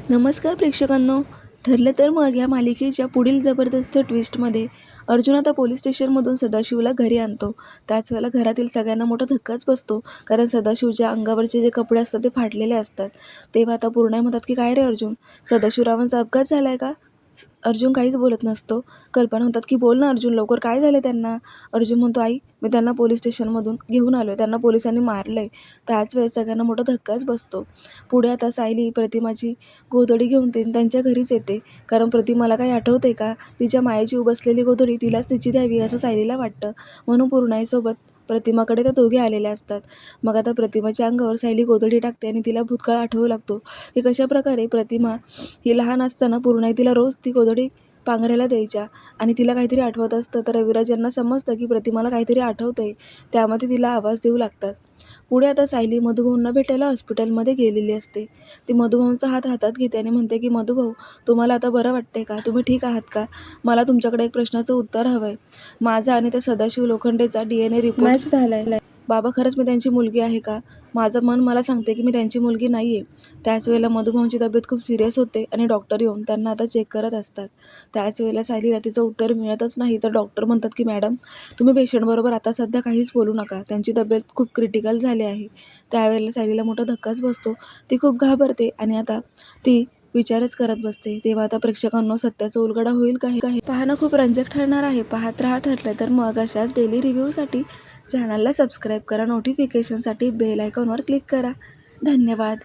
नमस्कार प्रेक्षकांनो. ठरलं तर मग या मालिकेच्या पुढील जबरदस्त ट्विस्टमध्ये अर्जुन आता पोलीस स्टेशनमधून सदाशिवला घरी आणतो. त्याच वेळेला घरातील सगळ्यांना मोठा धक्काच बसतो, कारण सदाशिवच्या अंगावरचे जे कपडे असतात ते फाटलेले असतात. तेव्हा आता पूर्णा म्हणतात की काय रे अर्जुन, सदाशिवरावांचा अपघात झालाय का? अर्जुन काहीच बोलत नसतो. कल्पना म्हणतात की बोल ना अर्जुन, लवकर काय झाले त्यांना? अर्जुन म्हणतो आई, मी त्यांना पोलीस स्टेशनमधून घेऊन आलोय, त्यांना पोलिसांनी मारलंय. त्याच वेळेस सगळ्यांना मोठा धक्काच बसतो. पुढे आता सायली प्रतिमाची गोधडी घेऊन त्यांच्या घरीच येते, कारण प्रतिमाला काही आठवते का, तिच्या मायेची बसलेली गोधडी तिलाच तिची द्यावी असं सायलीला वाटतं. म्हणून पूर्णाईसोबत प्रतिमाकडे त्या दोघे आलेले असतात. मग आता प्रतिमाच्या अंगावर सायली गोधडी टाकते आणि तिला भूतकाळ आठवू लागतो की कशा प्रकारे प्रतिमा ही लहान असताना पूर्णाई तिला रोज ती गोधडी पांघरायला द्यायच्या आणि तिला काहीतरी आठवत असतं. तर रविराज यांना समजतं की प्रतिमाला काहीतरी आठवतंय, त्यामध्ये तिला आवाज देऊ लागतात. पुढे आता सायली मधुभाऊंना भेटायला हॉस्पिटलमध्ये गेलेली असते. ती मधुभाऊंचा हात हातात घेते आणि म्हणते की मधुभाऊ, तुम्हाला आता बरं वाटतंय का? तुम्ही ठीक आहात का? मला तुमच्याकडे एक प्रश्नाचं उत्तर हवंय. माझा आणि त्या सदाशिव लोखंडेचा DNA रिपोर्ट मॅच झालाय. बाबा, खरंच मी त्यांची मुलगी आहे का? माझं मन मला सांगते की मी त्यांची मुलगी नाही आहे. त्याच वेळेला मधुभाऊंची तब्येत खूप सिरियस होते आणि डॉक्टर येऊन त्यांना आता चेक करत असतात. त्याच वेळेला सायलीला तिचं उत्तर मिळतच नाही. तर डॉक्टर म्हणतात की मॅडम, तुम्ही पेशंटबरोबर आता सध्या काहीच बोलू नका, त्यांची तब्येत खूप क्रिटिकल झाली आहे. त्यावेळेला सायलीला मोठा धक्काच बसतो. ती खूप घाबरते आणि आता ती विचारच करत बसते. तेव्हा आता प्रेक्षकांनो, सत्याचा उलगडा होईल का हे पाहणं खूप रंजक ठरणार आहे. पाहत राहा. ठरलं तर मग अशाच डेली रिव्ह्यूसाठी चॅनलला सबस्क्राईब करा. नोटिफिकेशनसाठी बेल आयकॉनवर क्लिक करा. धन्यवाद.